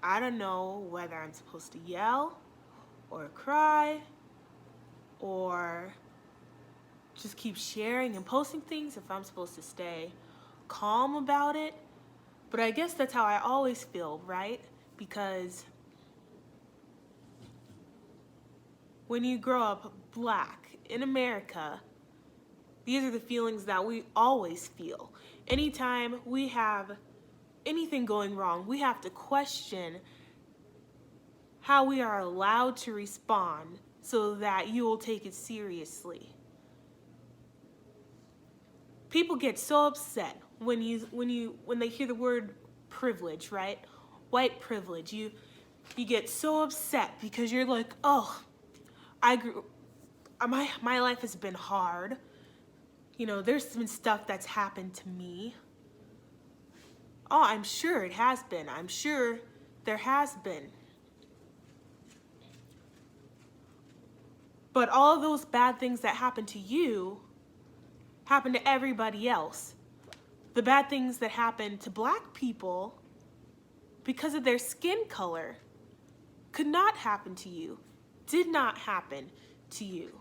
I don't know whether I'm supposed to yell or cry or just keep sharing and posting things, if I'm supposed to stay calm about it. But I guess that's how I always feel, right? Because when you grow up black in America, these are the feelings that we always feel. Anytime we have anything going wrong, we have to question how we are allowed to respond so that you will take it seriously. People get so upset when they hear the word privilege, right? White privilege. You get so upset because you're like, "Oh, my life has been hard. There's been stuff that's happened to me." Oh, I'm sure it has been. I'm sure there has been. But all of those bad things that happen to you happen to everybody else. The bad things that happen to black people because of their skin color could not happen to you, did not happen to you.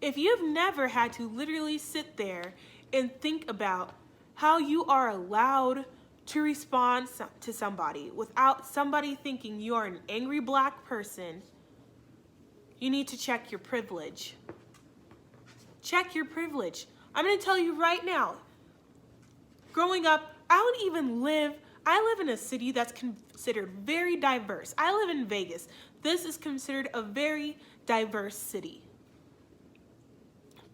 If you've never had to literally sit there and think about how you are allowed to respond to somebody without somebody thinking you are an angry black person, you need to check your privilege. Check your privilege. I'm going to tell you right now, growing up, I live in a city that's considered very diverse. I live in Vegas. This is considered a very diverse city.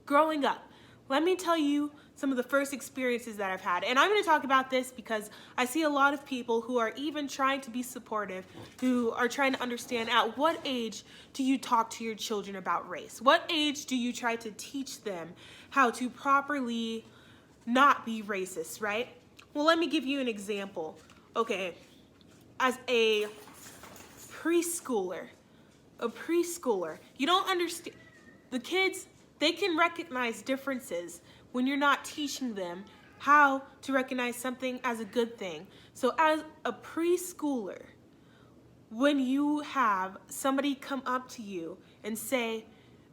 Growing up, let me tell you some of the first experiences that I've had. And I'm going to talk about this because I see a lot of people who are even trying to be supportive, who are trying to understand at what age do you talk to your children about race? What age do you try to teach them how to properly not be racist, right? Well, let me give you an example. Okay, as a preschooler, you don't understand. The kids, they can recognize differences when you're not teaching them how to recognize something as a good thing. So as a preschooler, when you have somebody come up to you and say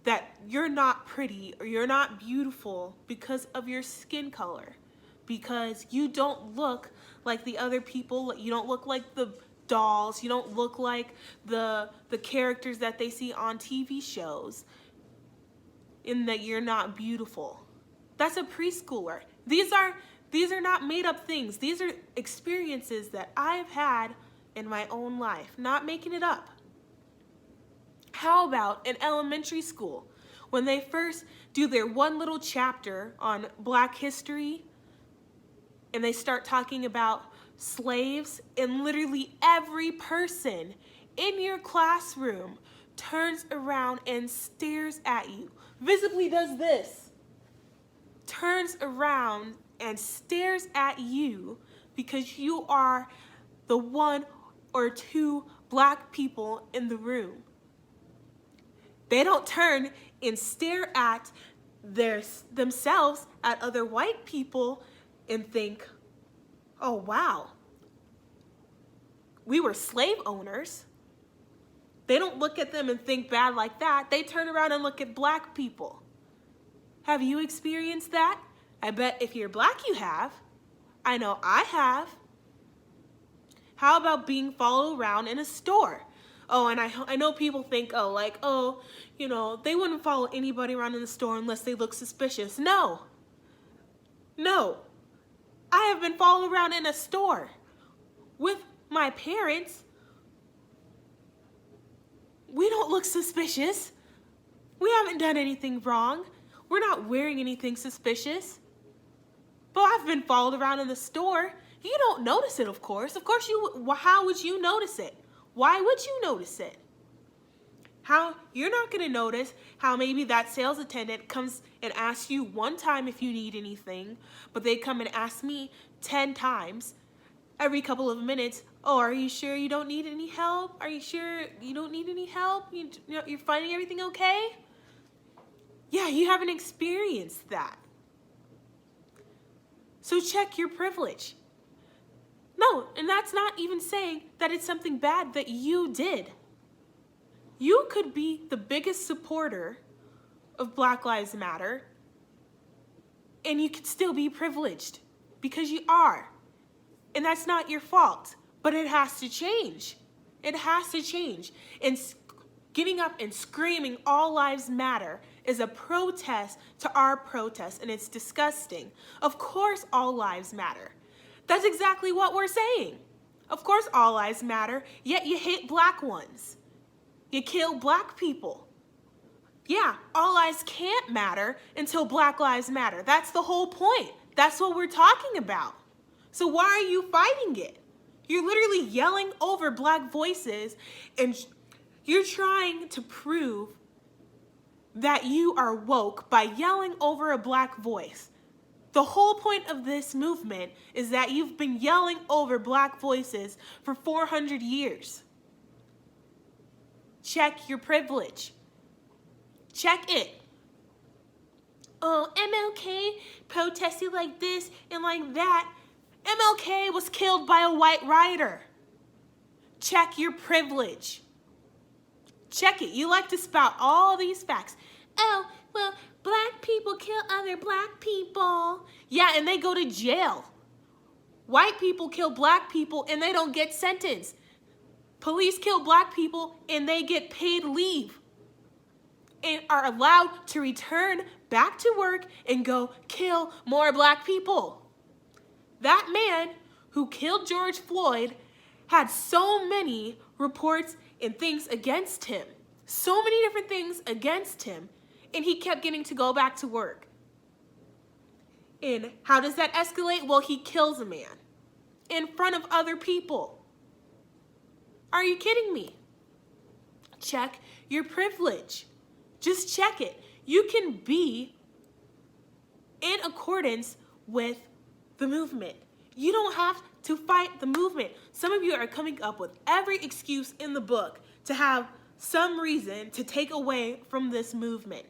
that you're not pretty or you're not beautiful because of your skin color, because you don't look like the other people, you don't look like the dolls, you don't look like the characters that they see on TV shows, in that you're not beautiful. That's a preschooler. These are not made up things. These are experiences that I've had in my own life, not making it up. How about in elementary school, when they first do their one little chapter on Black history, and they start talking about slaves, and literally every person in your classroom turns around and stares at you, visibly does this, turns around and stares at you because you are the one or two black people in the room. They don't turn and stare at themselves at other white people and think, "Oh, wow, we were slave owners." They don't look at them and think bad like that. They turn around and look at black people. Have you experienced that? I bet if you're black, you have. I know I have. How about being followed around in a store? Oh, and I know people think, they wouldn't follow anybody around in the store unless they look suspicious. No. I have been followed around in a store with my parents. We don't look suspicious. We haven't done anything wrong. We're not wearing anything suspicious. But I've been followed around in the store. You don't notice it, of course. How would you notice it? Why would you notice it? You're not going to notice how maybe that sales attendant comes and asks you one time if you need anything, but they come and ask me 10 times every couple of minutes. "Oh, are you sure you don't need any help? Are you sure you don't need any help? You're finding everything okay?" Yeah, you haven't experienced that. So check your privilege. No, and And that's not even saying that it's something bad that you did. You could be the biggest supporter of Black Lives Matter, and you could still be privileged, because you are. And that's not your fault, but it has to change. It has to change. And getting up and screaming all lives matter is a protest to our protest, and it's disgusting. Of course all lives matter. That's exactly what we're saying. Of course all lives matter, yet you hate black ones. You kill black people. Yeah, all lives can't matter until Black Lives Matter. That's the whole point. That's what we're talking about. So why are you fighting it? You're literally yelling over black voices, and you're trying to prove that you are woke by yelling over a black voice. The whole point of this movement is that you've been yelling over black voices for 400 years. Check your privilege. Check it. Oh, MLK protested like this and like that. MLK was killed by a white rider. Check your privilege. Check it. You like to spout all these facts. Oh, well, black people kill other black people. Yeah, and they go to jail. White people kill black people and they don't get sentenced. Police kill black people and they get paid leave and are allowed to return back to work and go kill more black people. That man who killed George Floyd had so many reports and things against him. So many different things against him. And he kept getting to go back to work. And how does that escalate? Well, he kills a man in front of other people. Are you kidding me? Check your privilege. Just check it. You can be in accordance with the movement. You don't have to fight the movement. Some of you are coming up with every excuse in the book to have some reason to take away from this movement.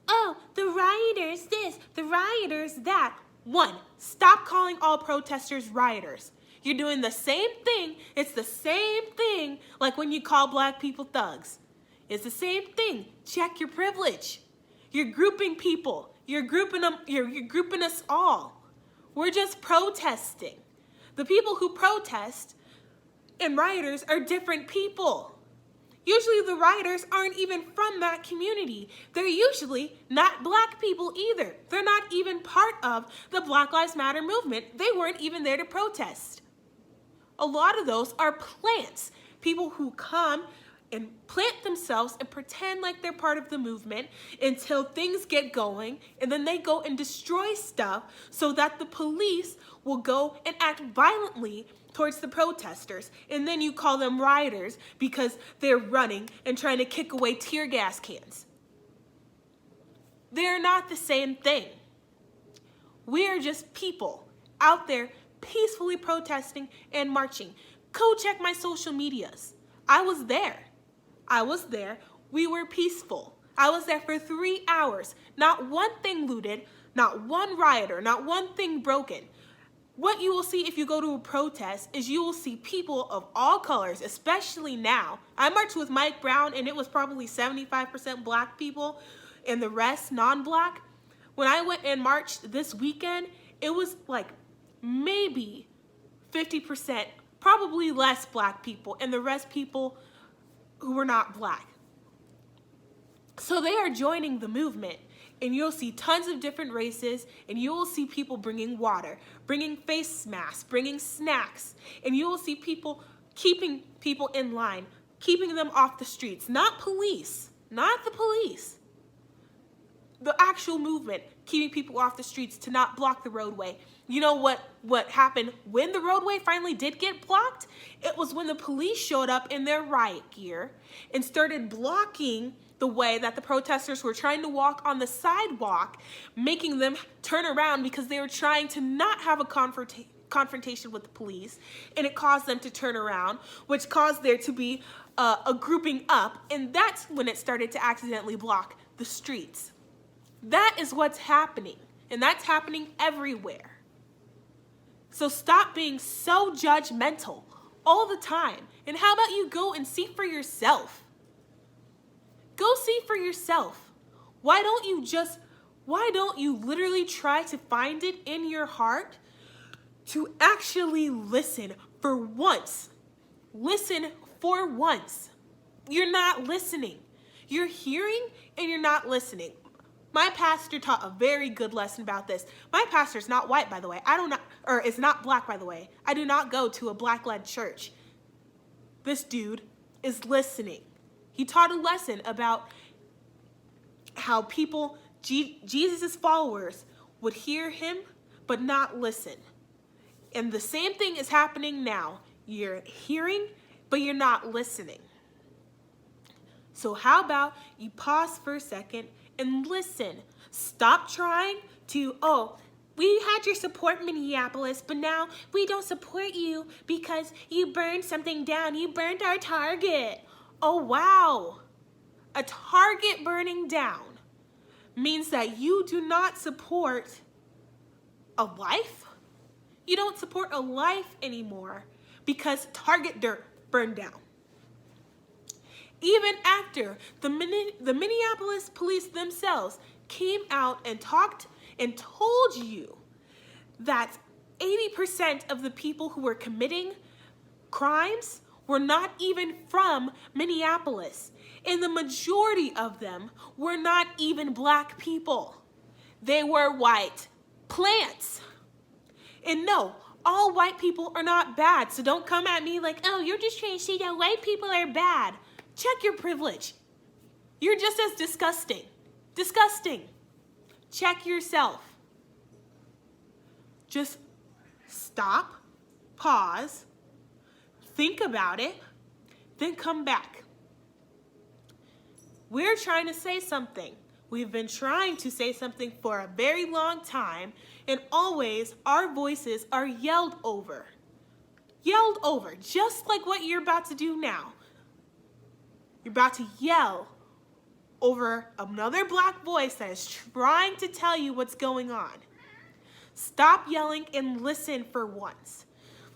Oh, the rioters this, the rioters that. One, stop calling all protesters rioters. You're doing the same thing. It's the same thing like when you call black people thugs. It's the same thing. Check your privilege. You're grouping people. You're grouping them. You're grouping us all. We're just protesting. The people who protest and rioters are different people. Usually the rioters aren't even from that community. They're usually not black people either. They're not even part of the Black Lives Matter movement. They weren't even there to protest. A lot of those are plants. People who come and plant themselves and pretend like they're part of the movement until things get going, and then they go and destroy stuff so that the police will go and act violently towards the protesters, and then you call them rioters because they're running and trying to kick away tear gas cans. They're not the same thing. We're just people out there peacefully protesting and marching. Go check my social medias. I was there. We were peaceful. I was there for 3 hours. Not one thing looted, not one rioter, not one thing broken. What you will see if you go to a protest is you will see people of all colors, especially now. I marched with Mike Brown and it was probably 75% black people and the rest non-black. When I went and marched this weekend, it was like maybe 50%, probably less black people, and the rest people who were not black. So they are joining the movement, and you'll see tons of different races, and you will see people bringing water, bringing face masks, bringing snacks, and you will see people keeping people in line, keeping them off the streets. Not police, not the police. The actual movement, keeping people off the streets to not block the roadway. You know what happened when the roadway finally did get blocked? It was when the police showed up in their riot gear and started blocking the way that the protesters were trying to walk on the sidewalk, making them turn around because they were trying to not have a confrontation with the police, and it caused them to turn around, which caused there to be a grouping up, and that's when it started to accidentally block the streets. That is what's happening, and that's happening everywhere. So stop being so judgmental all the time. And how about you go and see for yourself? Go see for yourself. Why don't you literally try to find it in your heart to actually listen for once? Listen for once. You're not listening. You're hearing and you're not listening. My pastor taught a very good lesson about this. My pastor's not white, by the way. Is not black, by the way. I do not go to a black-led church. This dude is listening. He taught a lesson about how people, Jesus' followers, would hear him but not listen. And the same thing is happening now. You're hearing, but you're not listening. So how about you pause for a second and listen. Stop trying to, we had your support, Minneapolis, but now we don't support you because you burned something down. You burned our Target. Oh, wow. A Target burning down means that you do not support a life. You don't support a life anymore because Target burned down. Even after the Minneapolis police themselves came out and talked and told you that 80% of the people who were committing crimes were not even from Minneapolis. And the majority of them were not even black people. They were white plants. And no, all white people are not bad. So don't come at me like, oh, you're just trying to say that white people are bad. Check your privilege. You're just as disgusting. Disgusting. Check yourself. Just stop, pause, think about it, then come back. We're trying to say something. We've been trying to say something for a very long time, and always our voices are yelled over. Yelled over, just like what you're about to do now. You're about to yell over another black voice that is trying to tell you what's going on. Stop yelling and listen for once.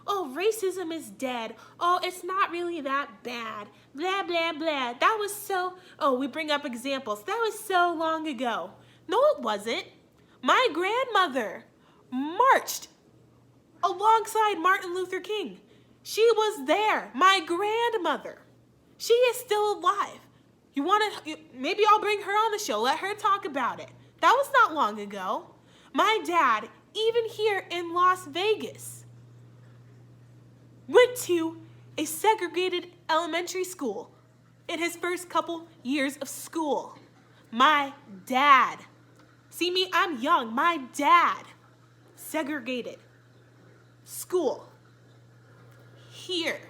Oh, racism is dead. Oh, it's not really that bad. Blah, blah, blah. That was so... Oh, we bring up examples. That was so long ago. No, it wasn't. My grandmother marched alongside Martin Luther King. She was there. My grandmother. She is still alive. Maybe I'll bring her on the show. Let her talk about it. That was not long ago. My dad, even here in Las Vegas, went to a segregated elementary school in his first couple years of school. My dad. See me, I'm young. My dad. Segregated. School. Here.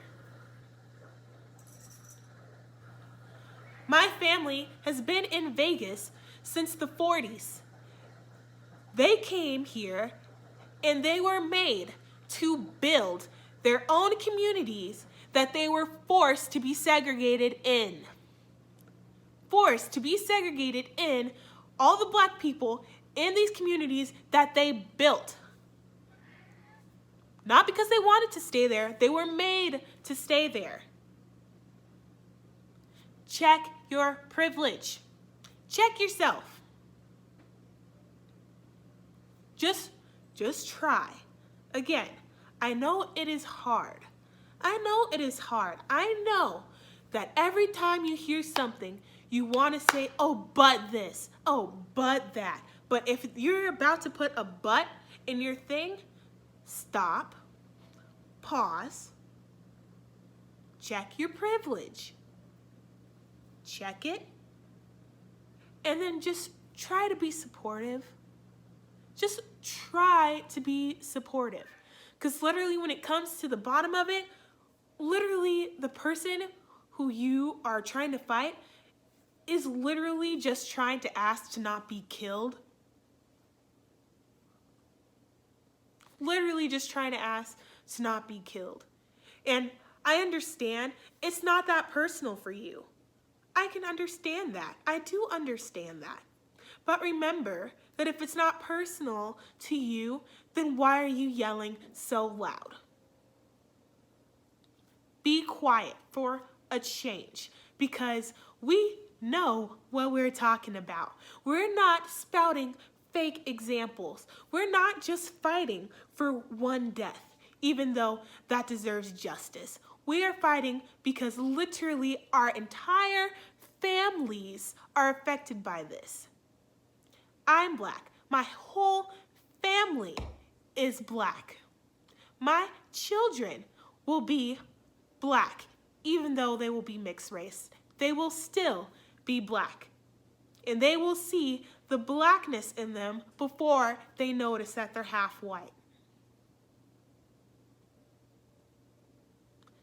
My family has been in Vegas since the 40s. They came here and they were made to build their own communities that they were forced to be segregated in. Forced to be segregated in all the black people in these communities that they built. Not because they wanted to stay there, they were made to stay there. Check your privilege. Check yourself. Just try. Again, I know it is hard. I know it is hard. I know that every time you hear something, you want to say, oh, but this, oh, but that. But if you're about to put a but in your thing, stop, pause, check your privilege. Check it, and then just try to be supportive. Just try to be supportive. Because literally when it comes to the bottom of it, literally the person who you are trying to fight is literally just trying to ask to not be killed. Literally just trying to ask to not be killed. And I understand it's not that personal for you. I can understand that. I do understand that. But remember that if it's not personal to you, then why are you yelling so loud? Be quiet for a change, because we know what we're talking about. We're not spouting fake examples. We're not just fighting for one death, even though that deserves justice. We are fighting because literally our entire families are affected by this. I'm Black. My whole family is Black. My children will be Black, even though they will be mixed race. They will still be Black. And they will see the Blackness in them before they notice that they're half white.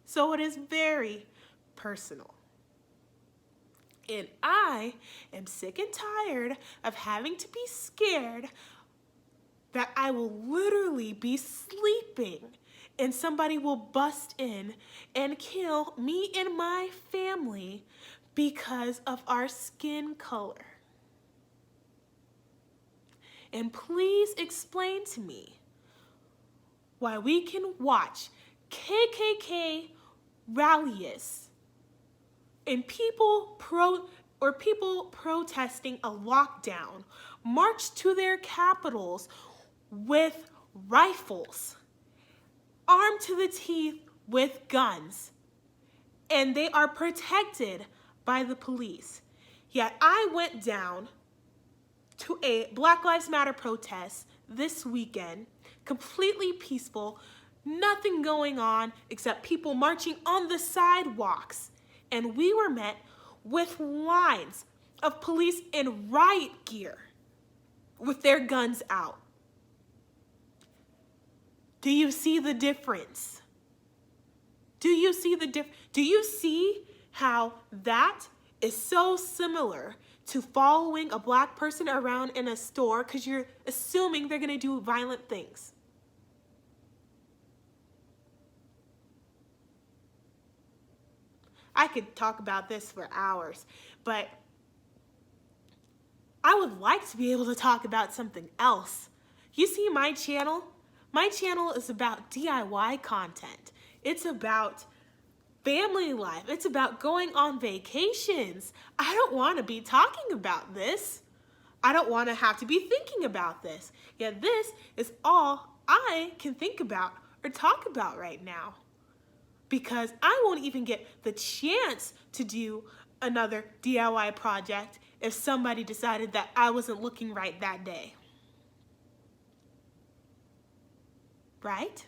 So it is very personal. And I am sick and tired of having to be scared that I will literally be sleeping and somebody will bust in and kill me and my family because of our skin color. And please explain to me why we can watch KKK rallies and people protesting a lockdown march to their capitals with rifles, armed to the teeth with guns, and they are protected by the police. Yet I went down to a Black Lives Matter protest this weekend, completely peaceful, nothing going on except people marching on the sidewalks. And we were met with lines of police in riot gear with their guns out. Do you see the difference? Do you see the difference? Do you see how that is so similar to following a Black person around in a store because you're assuming they're going to do violent things? I could talk about this for hours, but I would like to be able to talk about something else. You see my channel? My channel is about DIY content. It's about family life. It's about going on vacations. I don't want to be talking about this. I don't want to have to be thinking about this. Yet this is all I can think about or talk about right now, because I won't even get the chance to do another DIY project if somebody decided that I wasn't looking right that day. Right?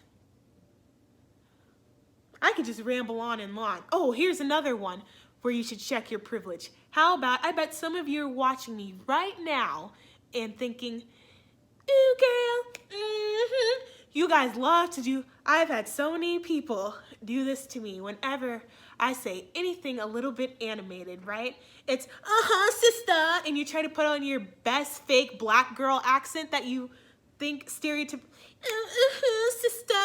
I could just ramble on and on. Oh, here's another one where you should check your privilege. How about, I bet some of you are watching me right now and thinking, ooh, girl, You guys love to do, I've had so many people do this to me whenever I say anything a little bit animated, right? It's, sister, and you try to put on your best fake Black girl accent that you think stereotypical, sister,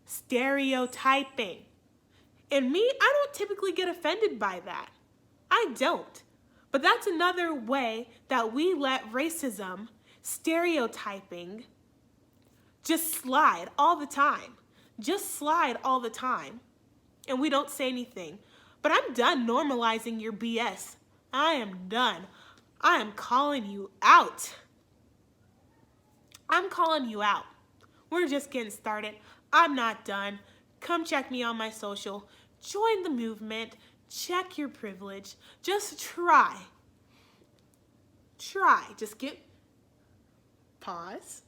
Stereotyping. And me, I don't typically get offended by that. I don't. But that's another way that we let racism, stereotyping, just slide all the time. Just slide all the time. And we don't say anything. But I'm done normalizing your BS. I am done. I am calling you out. I'm calling you out. We're just getting started. I'm not done. Come check me on my social. Join the movement. Check your privilege. Just try. Just pause.